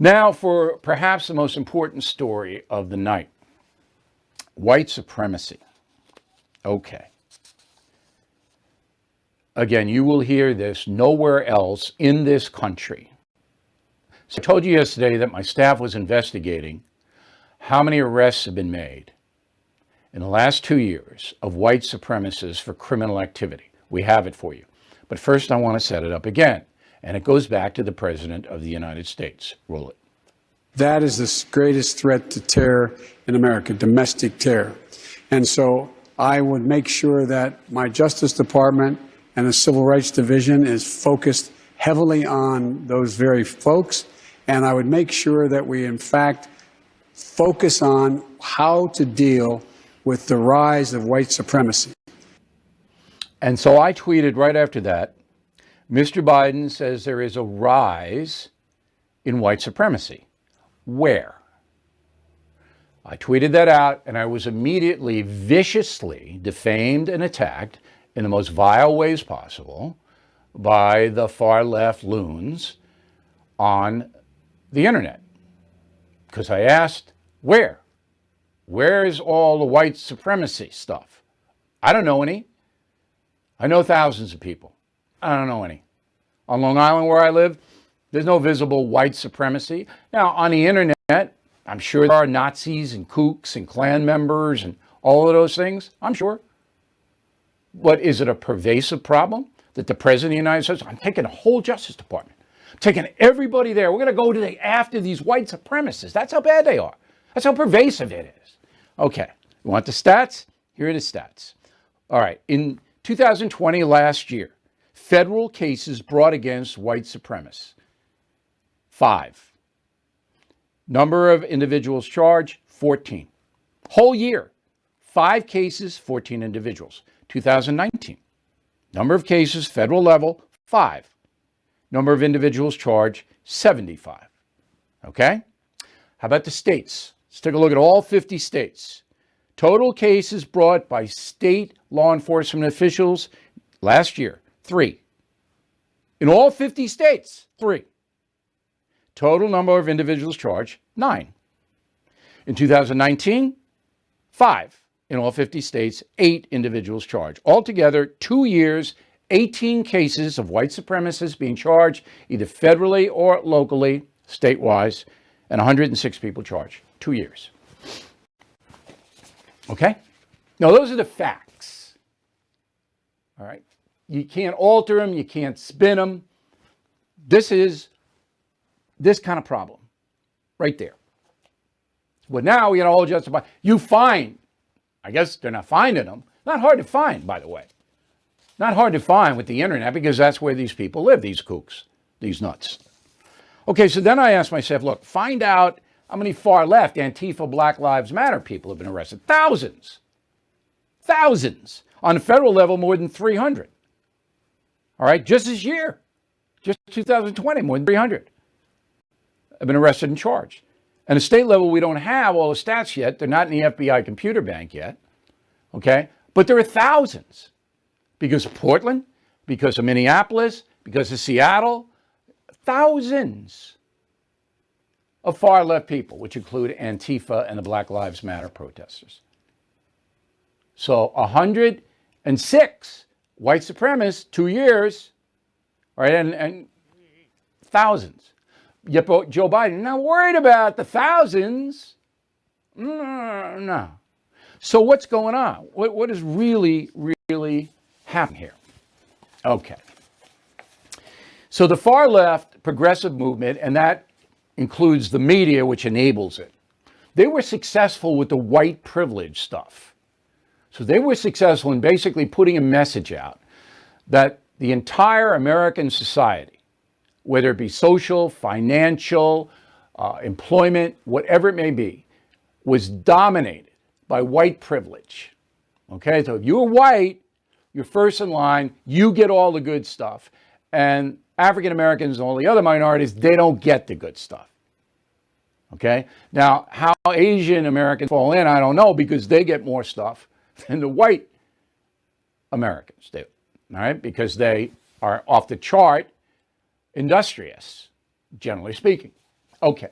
Now for perhaps the most important story of the night, white supremacy. Okay. Again, you will hear this nowhere else in this country. So I told you yesterday that my staff was investigating how many arrests have been made in the last 2 years of white supremacists for criminal activity. We have it for you. But first I want to set it up again. And it goes back to the President of the United States. Roll it. That is the greatest threat to terror in America, domestic terror. And so I would make sure that my Justice Department and the Civil Rights Division is focused heavily on those very folks. And I would make sure that we, in fact, focus on how to deal with the rise of white supremacy. And so I tweeted right after that, Mr. Biden says there is a rise in white supremacy. Where? I tweeted that out, and I was immediately viciously defamed and attacked in the most vile ways possible by the far left loons on the internet. Because I asked, where? Where is all the white supremacy stuff? I don't know any. I know thousands of people. I don't know any. On Long Island, where I live, there's no visible white supremacy. Now, on the internet, I'm sure there are Nazis and kooks and Klan members and all of those things. I'm sure. But is it a pervasive problem that the President of the United States, I'm taking the whole Justice Department, I'm taking everybody there. We're going to go after these white supremacists. That's how bad they are. That's how pervasive it is. Okay. You want the stats? Here are the stats. All right. In 2020, last year, federal cases brought against white supremacists, 5. Number of individuals charged, 14. Whole year, 5 cases, 14 individuals. 2019, number of cases, federal level, 5. Number of individuals charged, 75. Okay? How about the states? Let's take a look at all 50 states. Total cases brought by state law enforcement officials last year, 3. In all 50 states, 3. Total number of individuals charged, 9. In 2019, 5. In all 50 states, 8 individuals charged. Altogether, 2 years, 18 cases of white supremacists being charged either federally or locally, state-wise, and 106 people charged. 2 years. Okay? Now, those are the facts. All right? You can't alter them. You can't spin them. This is this kind of problem right there. But now we got to all justify. You find, I guess they're not finding them. Not hard to find, by the way. Not hard to find with the internet because that's where these people live, these kooks, these nuts. Okay, so then I asked myself, look, find out how many far left Antifa, Black Lives Matter people have been arrested. Thousands. Thousands. On the federal level, more than 300. All right, just this year, just 2020, more than 300 have been arrested and charged. And at the state level, we don't have all the stats yet. They're not in the FBI computer bank yet. Okay? But there are thousands. Because of Portland, because of Minneapolis, because of Seattle. Thousands of far left people, which include Antifa and the Black Lives Matter protesters. So 106 white supremacists, 2 years, all right, and thousands. Yet Joe Biden, not worried about the thousands. No. So what's going on? What is really happening here? Okay. So the far left progressive movement, and that includes the media, which enables it, they were successful with the white privilege stuff. So they were successful in basically putting a message out that the entire American society, whether it be social, financial, employment, whatever it may be, was dominated by white privilege. Okay, so if you're white, you're first in line, you get all the good stuff. And African Americans and all the other minorities, they don't get the good stuff. Okay, now how Asian Americans fall in, I don't know, because they get more stuff than the white Americans do. All right, because they are off the chart industrious, generally speaking. Okay.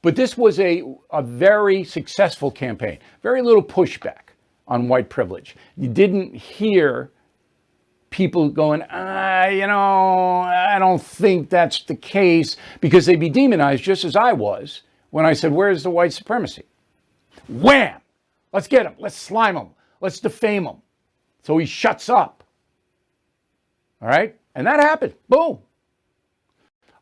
But this was a very successful campaign. Very little pushback on white privilege. You didn't hear people going, I don't think that's the case, because they'd be demonized just as I was when I said, where's the white supremacy? Wham! Let's get him. Let's slime him. Let's defame him. So he shuts up. All right? And that happened. Boom.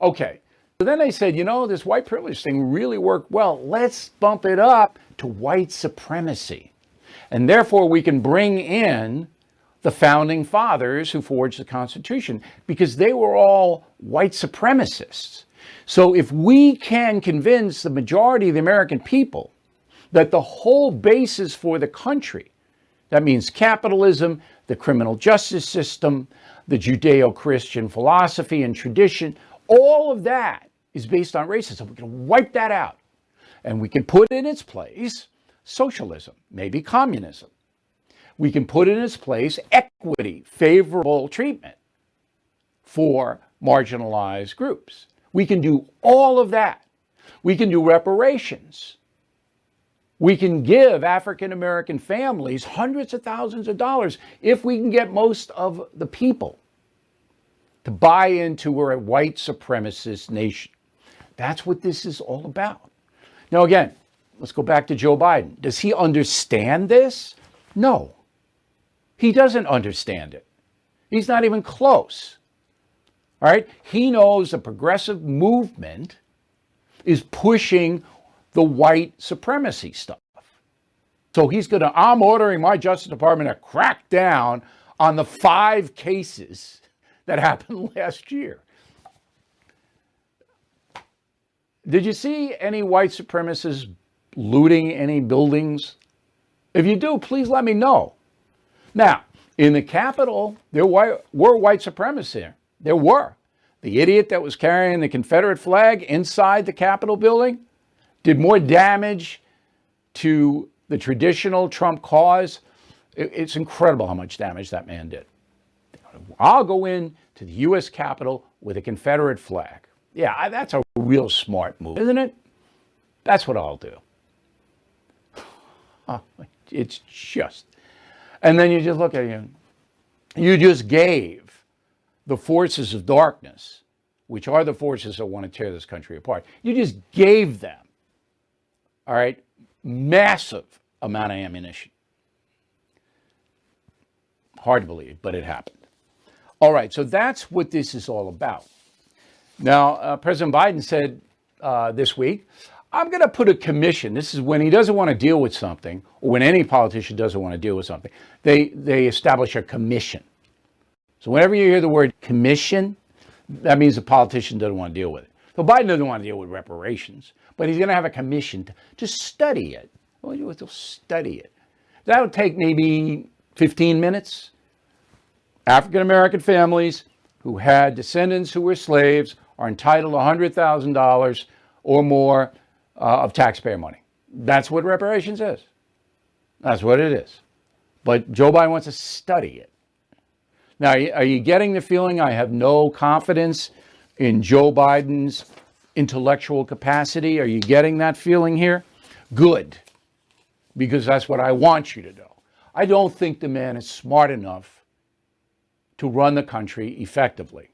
Okay. So then they said, this white privilege thing really worked well. Let's bump it up to white supremacy. And therefore we can bring in the founding fathers who forged the Constitution, because they were all white supremacists. So if we can convince the majority of the American people that the whole basis for the country, that means capitalism, the criminal justice system, the Judeo-Christian philosophy and tradition, all of that is based on racism. We can wipe that out. And we can put in its place socialism, maybe communism. We can put in its place equity, favorable treatment for marginalized groups. We can do all of that. We can do reparations. We can give African American families hundreds of thousands of dollars if we can get most of the people to buy into we're a white supremacist nation. That's what this is all about. Now, again, let's go back to Joe Biden. Does he understand this? No. He doesn't understand it. He's not even close. All right? He knows the progressive movement is pushing the white supremacy stuff. So I'm ordering my Justice Department to crack down on the 5 cases that happened last year. Did you see any white supremacists looting any buildings? If you do, please let me know. Now, in the Capitol, there were white supremacists there. There were. The idiot that was carrying the Confederate flag inside the Capitol building did more damage to the traditional Trump cause. It's incredible how much damage that man did. I'll go in to the U.S. Capitol with a Confederate flag. Yeah, that's a real smart move, isn't it? That's what I'll do. It's just... And then you just look at it, you just gave the forces of darkness, which are the forces that want to tear this country apart, you just gave them, all right, massive amount of ammunition. Hard to believe, but it happened. All right, so that's what this is all about. Now, President Biden said this week, I'm going to put a commission. This is when he doesn't want to deal with something, or when any politician doesn't want to deal with something, they establish a commission. So whenever you hear the word commission, that means the politician doesn't want to deal with it. So Biden doesn't want to deal with reparations, but he's going to have a commission to study it. They'll study it. That'll take maybe 15 minutes. African American families who had descendants who were slaves are entitled to $100,000 or more of taxpayer money. That's what reparations is. That's what it is. But Joe Biden wants to study it. Now, are you getting the feeling I have no confidence in Joe Biden's intellectual capacity? Are you getting that feeling here? Good, because that's what I want you to know. I don't think the man is smart enough to run the country effectively.